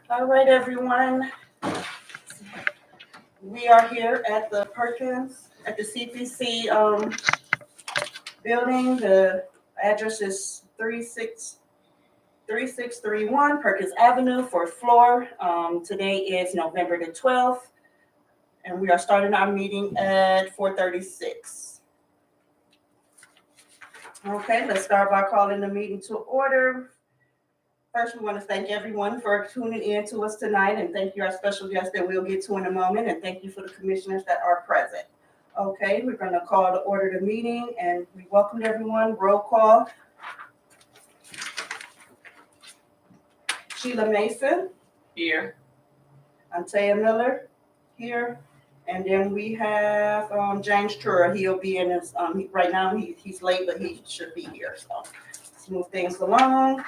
All right, everyone. We are here at the Perkins, at the CPC building. The address is 3631 Perkins Avenue, fourth floor. Today is November the 12th, and we are starting our meeting at 4:36. Okay, let's start by calling the meeting to order. First, we want to thank everyone for tuning in to us tonight, and thank you, our special guest that we'll get to in a moment, and thank you for the commissioners that are present. Okay, we're going to call to order the meeting, and we welcome everyone. Roll call. Sheila Mason. Here. Antea Miller. Here. And then we have James Trura. He'll be in his, right now he's late, but he should be here. So let's move things along.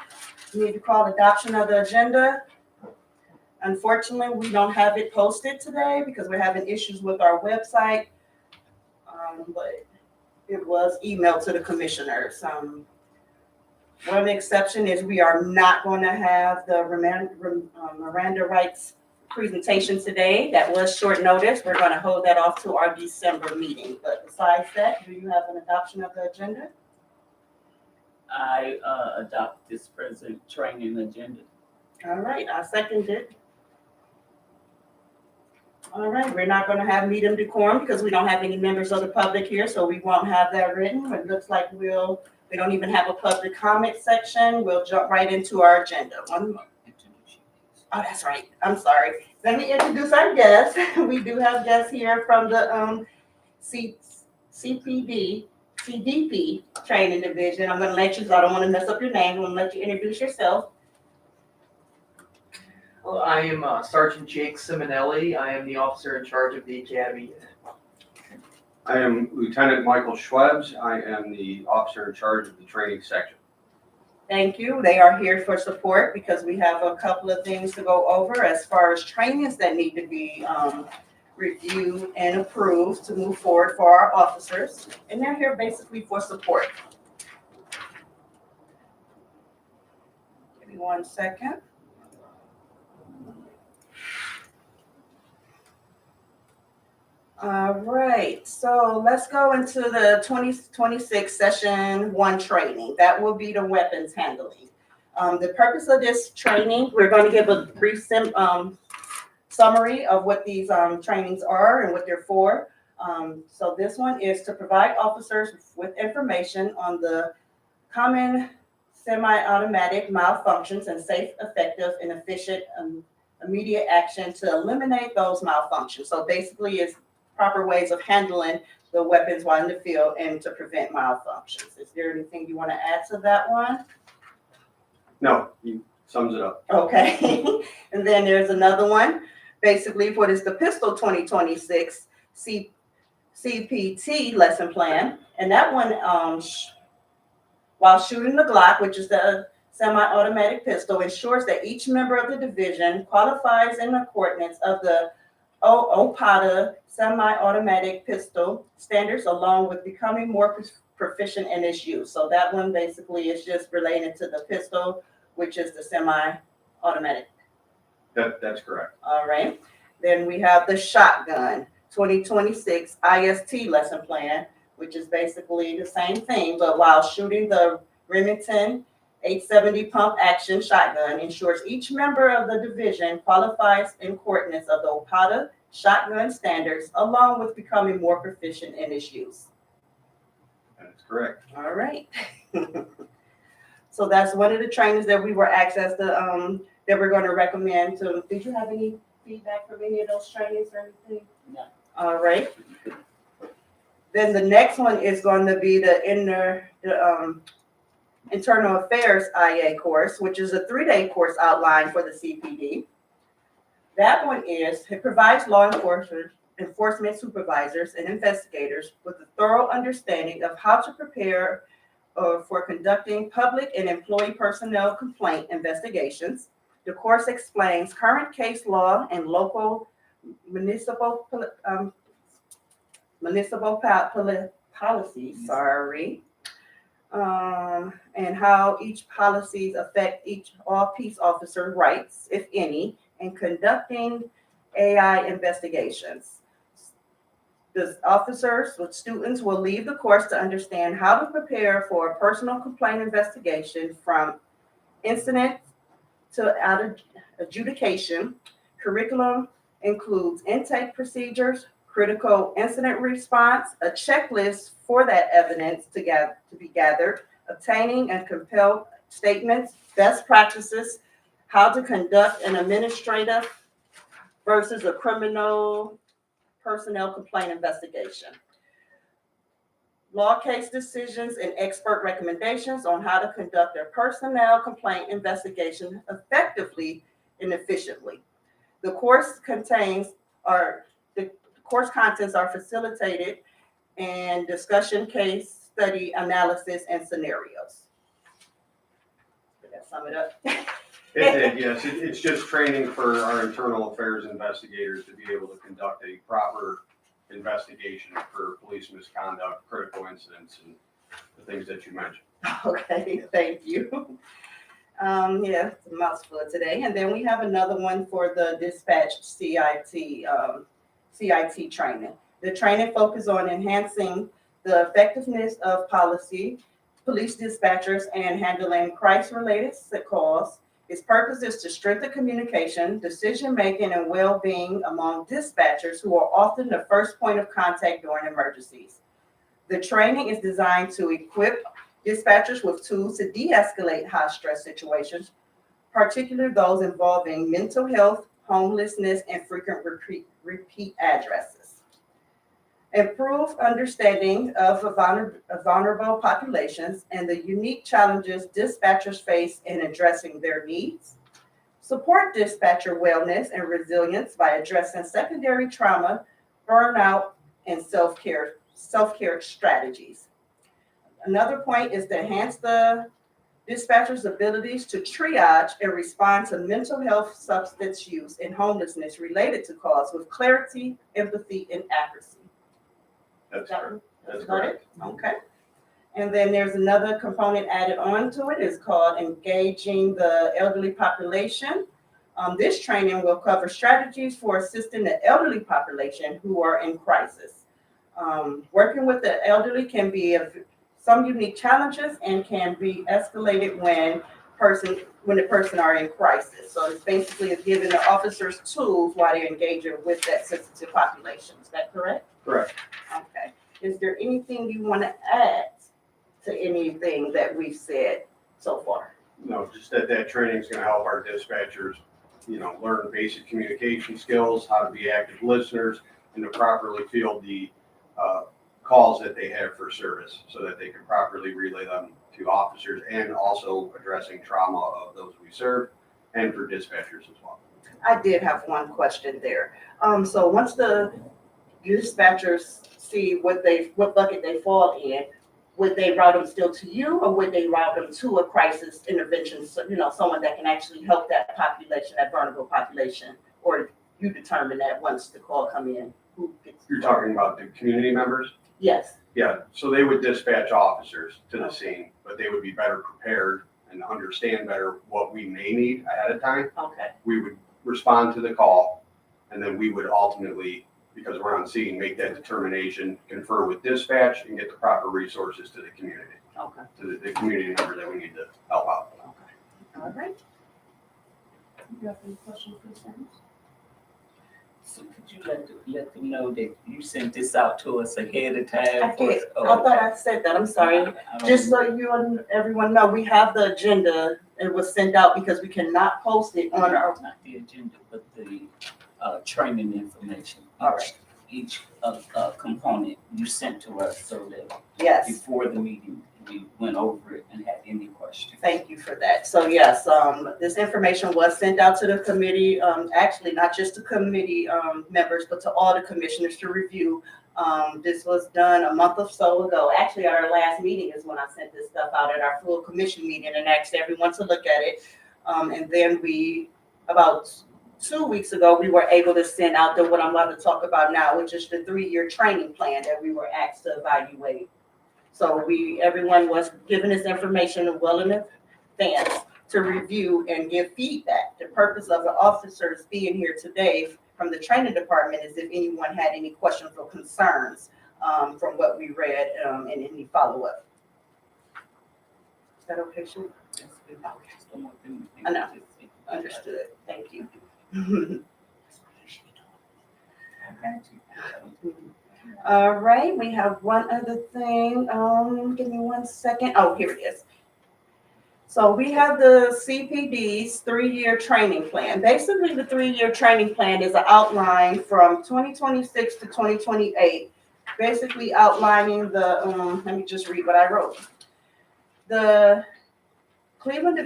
We need to call adoption of the agenda. Unfortunately, we don't have it posted today because we're having issues with our website. But it was emailed to the commissioners. One exception is we are not going to have the Miranda rights presentation today. That was short notice. We're going to hold that off to our December meeting. But besides that, do you have an adoption of the agenda? I adopt this present training agenda. All right, I second it. All right, we're not going to have medium decorum because we don't have any members of the public here, so we won't have that written. It looks like we don't even have a public comment section. We'll jump right into our agenda. One moment. Oh, that's right. I'm sorry. Let me introduce our guests. We do have guests here from the CDP training division. I'm going to let you, so I don't want to mess up your name. I'm going to let you introduce yourself. Well, I am Sergeant Jake Simonelli. I am the officer in charge of the academy. I am Lieutenant Michael Schwebs. I am the officer in charge of the training section. Thank you. They are here for support because we have a couple of things to go over as far as trainings that need to be reviewed and approved to move forward for our officers. And they're here basically for support. Give me 1 second. All right, so let's go into the 2026 session 1 training. That will be the weapons handling. The purpose of this training, we're going to give a brief summary of what these trainings are and what they're for. So this one is to provide officers with information on the common semi-automatic malfunctions and safe, effective, and efficient immediate action to eliminate those malfunctions. So basically it's proper ways of handling the weapons while in the field and to prevent malfunctions. Is there anything you want to add to that one? No, he sums it up. Okay. And then there's another one. Basically, what is the Pistol 2026 CPT lesson plan? And that one, while shooting the Glock, which is the semi-automatic pistol, ensures that each member of the division qualifies in accordance of the OPATA semi-automatic pistol standards, along with becoming more proficient in its use. So that one basically is just related to the pistol, which is the semi-automatic. That's correct. All right. Then we have the shotgun 2026 IST lesson plan, which is basically the same thing, but while shooting the Remington 870 pump action shotgun ensures each member of the division qualifies in accordance of the OPATA shotgun standards, along with becoming more proficient in its use. That's correct. All right. So that's one of the trainings that we were accessed to, that we're going to recommend. So did you have any feedback from any of those trainings or anything? No. All right. Then the next one is going to be the Internal Affairs IA course, which is a 3-day course outlined for the CPD. That one it provides law enforcement supervisors and investigators with a thorough understanding of how to prepare for conducting public and employee personnel complaint investigations. The course explains current case law and local municipal policies, and how each policies affect all peace officer rights, if any, in conducting AI investigations. The officers with students will leave the course to understand how to prepare for a personal complaint investigation from incident to adjudication. Curriculum includes intake procedures, critical incident response, a checklist for that evidence to be gathered, obtaining and compelled statements, best practices, how to conduct an administrative versus a criminal personnel complaint investigation. Law case decisions and expert recommendations on how to conduct a personnel complaint investigation effectively and efficiently. The course contents are facilitated and discussion, case study, analysis, and scenarios. Did that sum it up? It did, yes. It's just training for our internal affairs investigators to be able to conduct a proper investigation for police misconduct, critical incidents, and the things that you mentioned. Okay, thank you. Yeah, it's a mouthful today. And then we have another one for the dispatch CIT training. The training focuses on enhancing the effectiveness of police dispatchers, and handling crisis-related calls. Its purpose is to strengthen communication, decision-making, and well-being among dispatchers who are often the first point of contact during emergencies. The training is designed to equip dispatchers with tools to de-escalate high-stress situations, particularly those involving mental health, homelessness, and frequent repeat addresses. Improve understanding of vulnerable populations and the unique challenges dispatchers face in addressing their needs. Support dispatcher wellness and resilience by addressing secondary trauma, burnout, and self-care strategies. Another point is to enhance the dispatcher's abilities to triage and respond to mental health, substance use, and homelessness related to calls with clarity, empathy, and accuracy. That's That's correct. Okay. And then there's another component added on to it. It's called engaging the elderly population. This training will cover strategies for assisting the elderly population who are in crisis. Working with the elderly can be some unique challenges and can be escalated when the person are in crisis. So it's basically giving the officers tools while they're engaging with that sensitive population. Is that correct? correct. Okay. Is there anything you want to add to anything that we've said so far? No, just that training is going to help our dispatchers, learn basic communication skills, how to be active listeners, and to properly field the calls that they have for service so that they can properly relay them to officers, and also addressing trauma of those we serve and for dispatchers as well. I did have one question there. So once the dispatchers see what bucket they fall in, would they route them still to you, or would they route them to a crisis intervention? So, someone that can actually help that population, that vulnerable population, or you determine that once the call come in, who gets? You're talking about the community members? Yes. Yeah, so they would dispatch officers to the scene, but they would be better prepared and understand better what we may need ahead of time. Okay. We would respond to the call, and then we would ultimately, because we're on scene, make that determination, confer with dispatch, and get the proper resources to the community, Okay. to the community member that we need to help out. Okay. All right. You have any questions, concerns? So could you let them know that you sent this out to us ahead of time? I did. I thought I said that. I'm sorry. Just so you and everyone know, we have the agenda. It was sent out because we cannot post it on our. Not the agenda, but the training information. All right. Each component you sent to us so that Yes. before the meeting, we went over it and had any questions. Thank you for that. So yes, this information was sent out to the committee, actually not just to committee members, but to all the commissioners to review. This was done a month or so ago. Actually, at our last meeting is when I sent this stuff out at our full commission meeting and asked everyone to look at it. And then about 2 weeks ago, we were able to send out what I'm about to talk about now, which is the 3-year training plan that we were asked to evaluate. So everyone was given this information well in advance to review and give feedback. The purpose of the officers being here today from the training department is if anyone had any questions or concerns from what we read and any follow-up. Is that okay, Sue? I know. Understood. Thank you. All right, we have one other thing. Give me 1 second. Oh, here it is. So we have the CPD's 3-year training plan. Basically, the 3-year training plan is an outline from 2026 to 2028, basically outlining the, let me just read what I wrote. The Cleveland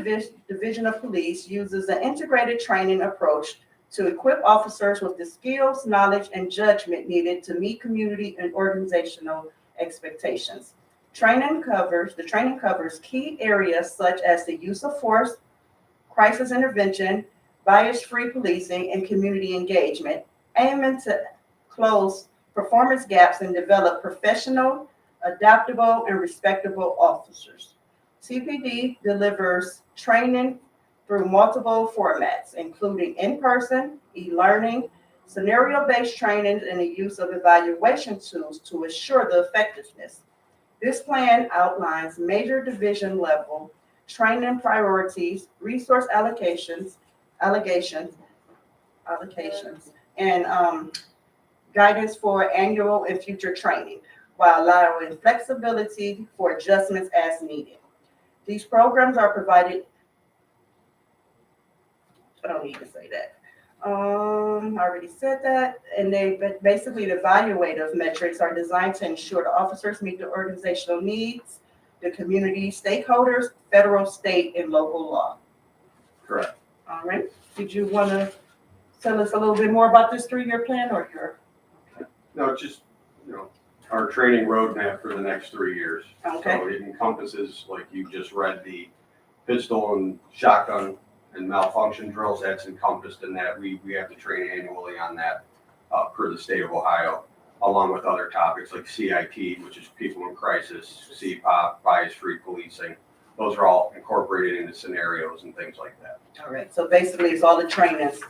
Division of Police uses an integrated training approach to equip officers with the skills, knowledge, and judgment needed to meet community and organizational expectations. The training covers key areas such as the use of force, crisis intervention, bias-free policing, and community engagement, aiming to close performance gaps and develop professional, adaptable, and respectable officers. CPD delivers training through multiple formats, including in-person, e-learning, scenario-based training, and the use of evaluation tools to assure the effectiveness. This plan outlines major division level training priorities, resource allocations, and guidance for annual and future training, while allowing flexibility for adjustments as needed. These programs are provided. I don't need to say that. I already said that. And basically the evaluative metrics are designed to ensure the officers meet the organizational needs, the community stakeholders, federal, state, and local law. Correct. All right. Did you want to tell us a little bit more about this 3-year plan or your? No, it's just, our training roadmap for the next 3 years. Okay. So it encompasses, like you just read, the pistol and shotgun and malfunction drills. That's encompassed in that. We have to train annually on that per the state of Ohio, along with other topics like CIT, which is people in crisis, CPOP, bias-free policing. Those are all incorporated into scenarios and things like that. All right. So basically it's all the trainings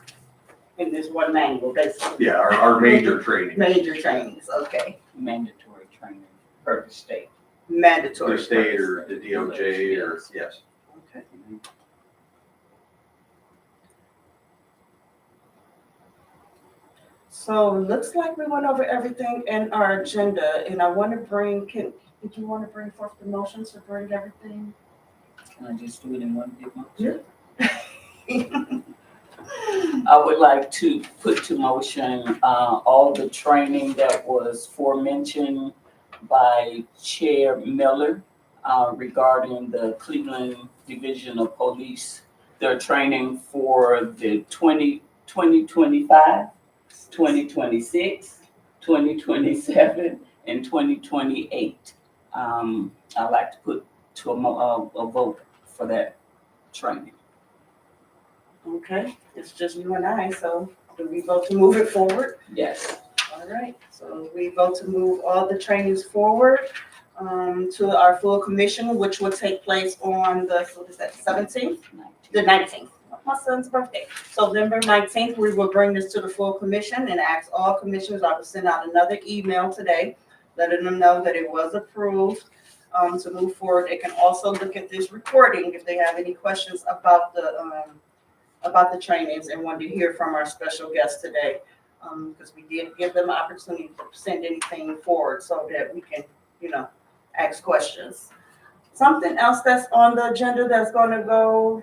in this one manual, basically. Yeah, our major training. Major trainings. Okay. Mandatory training per the state. Mandatory. The state or the DOJ or, yes. Okay. So it looks like we went over everything in our agenda, and I want to did you want to bring forth the motions to bring everything? Can I just do it in one big motion? Yeah. I would like to put to motion all the training that was aforementioned by Chair Miller regarding the Cleveland Division of Police. Their training for the 2025, 2026, 2027, and 2028. I'd like to put to a vote for that training. Okay, it's just you and I, so do we vote to move it forward? Yes. All right, so we vote to move all the trainings forward to our full commission, which will take place on the, 17th? The 19th, my son's birthday. So November 19th, we will bring this to the full commission and ask all commissioners. I will send out another email today, letting them know that it was approved to move forward. They can also look at this recording if they have any questions about the trainings and want to hear from our special guest today. Because we did give them an opportunity to send anything forward so that we can, ask questions. Something else that's on the agenda that's going to go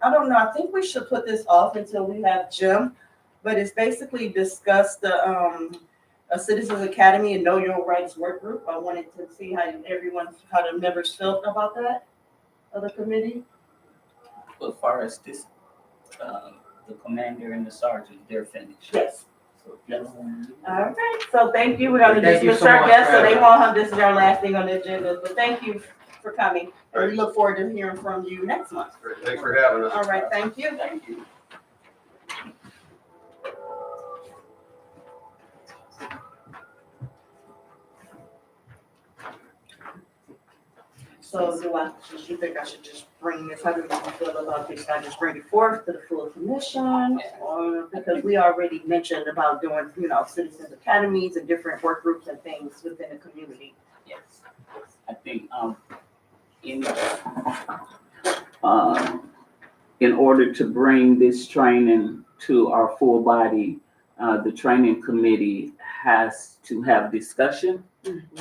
I don't know, I think we should put this off until we have Jim, but it's basically discuss the a Citizens Academy and Know Your Rights work group. I wanted to see how the members felt about that, of the committee. As far as this, the commander and the sergeant, they're finished. Yes. So, yes. All right, so thank you. We're going to Thank you dismiss so our much guests, for so they having won't have, this is our last thing on the agenda, but thank you for coming. And we look forward to hearing from you next month. Great. Thanks for having us. All right, thank you. Thank you. So do you think I should just bring this, how do you feel about this? Should I just bring it forth to the full commission? Or, because we already mentioned about doing, citizens academies and different work groups and things within the community. Yes. I think, in, uh, in order to bring this training to our full body, the training committee has to have discussion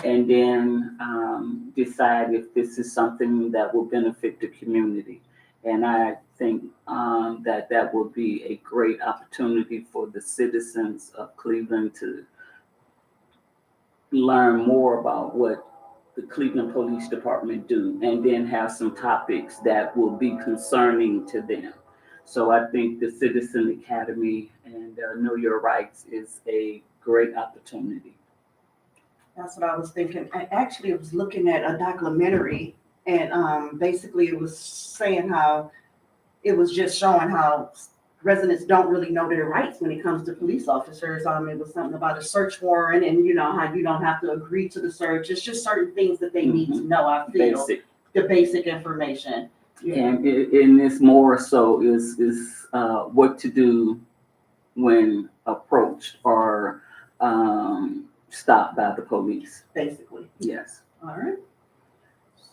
and then decide if this is something that will benefit the community. And I think that will be a great opportunity for the citizens of Cleveland to learn more about what the Cleveland Police Department do, and then have some topics that will be concerning to them. So I think the Citizen Academy and Know Your Rights is a great opportunity. That's what I was thinking. I actually was looking at a documentary and basically it was saying how it was just showing how residents don't really know their rights when it comes to police officers. It was something about a search warrant and how you don't have to agree to the search. It's just certain things that they need to know, I feel. Basic. The basic information. And in this more so is what to do when approached or stopped by the police. Basically. Yes. All right.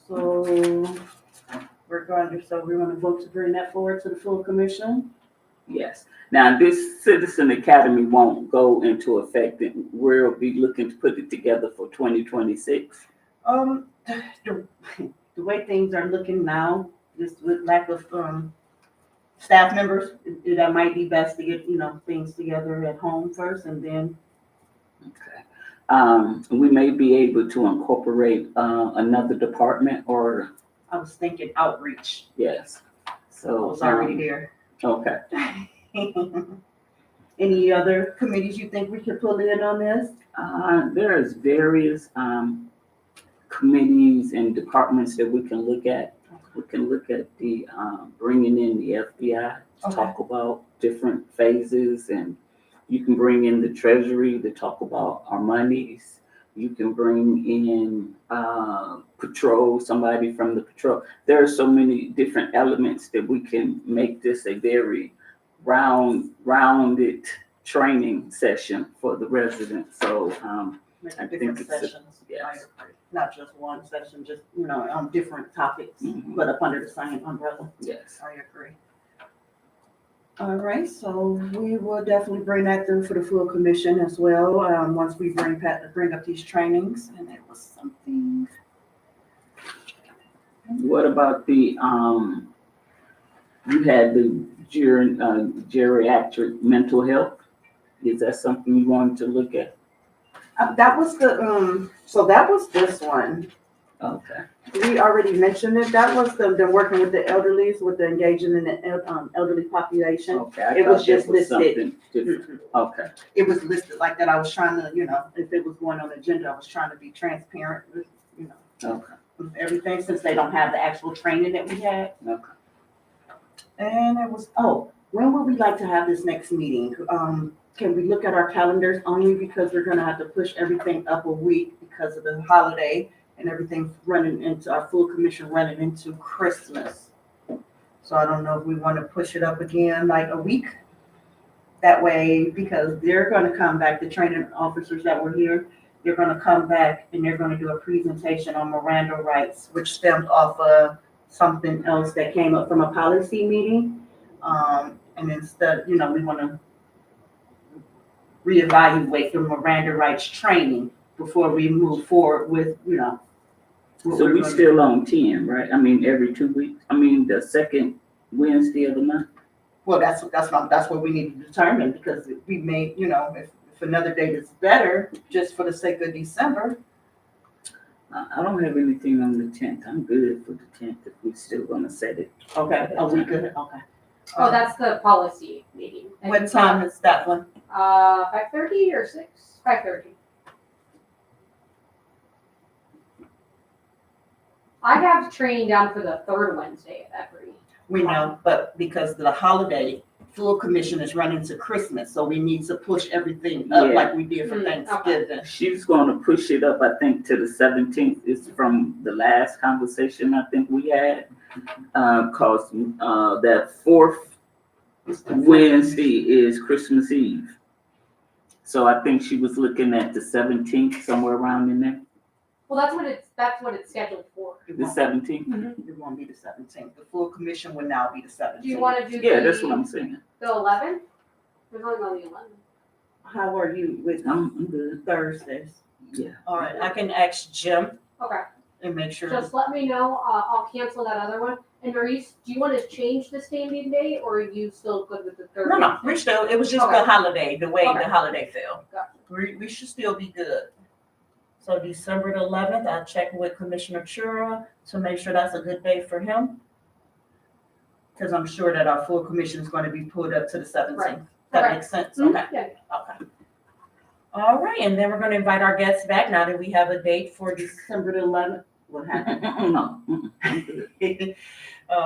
So we're going to vote to bring that forward to the full commission. Yes. Now, this Citizen Academy won't go into effect, and we'll be looking to put it together for 2026. The way things are looking now, just with lack of staff members, that might be best to get, things together at home first and then. Okay. We may be able to incorporate another department or, I was thinking outreach. yes. I So, was already there. okay. Any other committees you think we could pull in on this? There's various committees and departments that we can look at. We can look at the bringing in the FBI to Okay. talk about different phases, and you can bring in the Treasury to talk about our monies. You can bring in patrol, somebody from the patrol. There are so many different elements that we can make this a very rounded training session for the residents. So Maybe I different think it's a- sessions. yes. Not just one session, just, on different topics, Mhm. but up under the same umbrella. Yes. I agree. All right, so we will definitely bring that through for the full commission as well, once we bring up these trainings, and it was something. What about the you had the geriatric mental health? Is that something you wanted to look at? That was so that was this one. Okay. We already mentioned it. That was the working with the elderlies, with the engaging in the elderly population. Okay. I It was thought just that was listed. something different. Okay. It was listed like that. I was trying to, if it was going on the agenda, I was trying to be transparent with, Okay. with everything, since they don't have the actual training that we had. Okay. And it was, when would we like to have this next meeting? Can we look at our calendars, only because we're gonna have to push everything up a week because of the holiday and everything running into our full commission running into Christmas. So I don't know if we want to push it up again like a week. That way, because they're gonna come back, the training officers that were here, they're gonna come back and they're gonna do a presentation on Miranda rights, which stemmed off of something else that came up from a policy meeting. And instead, we wanna reevaluate the Miranda rights training before we move forward with, what So we're we gonna still on 10, right? I mean, every 2 weeks. I mean, the second Wednesday of the month. Well, that's what we need to determine, because we may, if another date is better, just for the sake of December. I don't have anything on the 10th. I'm good for the 10th if we're still gonna set it. Okay, a week, okay. Oh, that's the policy meeting. What time is that one? 5:30 or 6? 5:30. I have training down for the third Wednesday of every. We know, but because of the holiday full commission is running to Christmas, so we need to push everything up Yeah. like we did for Mm, okay. Thanksgiving. She's gonna push it up, I think, to the 17th. It's from the last conversation I think we had. Cause, that fourth Wednesday is Christmas Eve. So I think she was looking at the 17th, somewhere around in there, Well, that's what it's scheduled for. It the won't- 17th. It won't be the 17th. The full commission will now be the 17th. Do you wanna do Yeah, that's what the I'm saying. 11th? There's only on the 11th. How are you with I'm good. Thursdays? Yeah. All right, I can ask Jim Okay, and make sure. just let me know, I'll cancel that other one. And do you wanna change the standing date, or are you still good with the 30th? No, we're still, it was just Okay. the holiday, the way Okay. the holiday fell. Gotcha. We should still be good. So December the 11th, I'll check with Commissioner Chura to make sure that's a good day for him. Because I'm sure that our full commission is going to be pulled up to the 17th. Right. That Okay. makes sense? Mhm, Okay, yeah. okay. All right, and then we're going to invite our guests back now that we have a date for December the 11th. What happened? No, I'm good.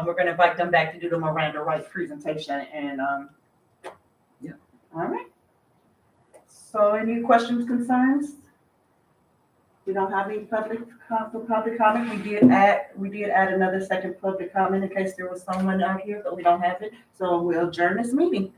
We're gonna invite them back to do the Miranda Rights presentation and, Yeah. All right. So any questions, concerns? We don't have any public comment. We did add another second public comment in case there was someone out here, but we don't have it. So we'll adjourn this meeting.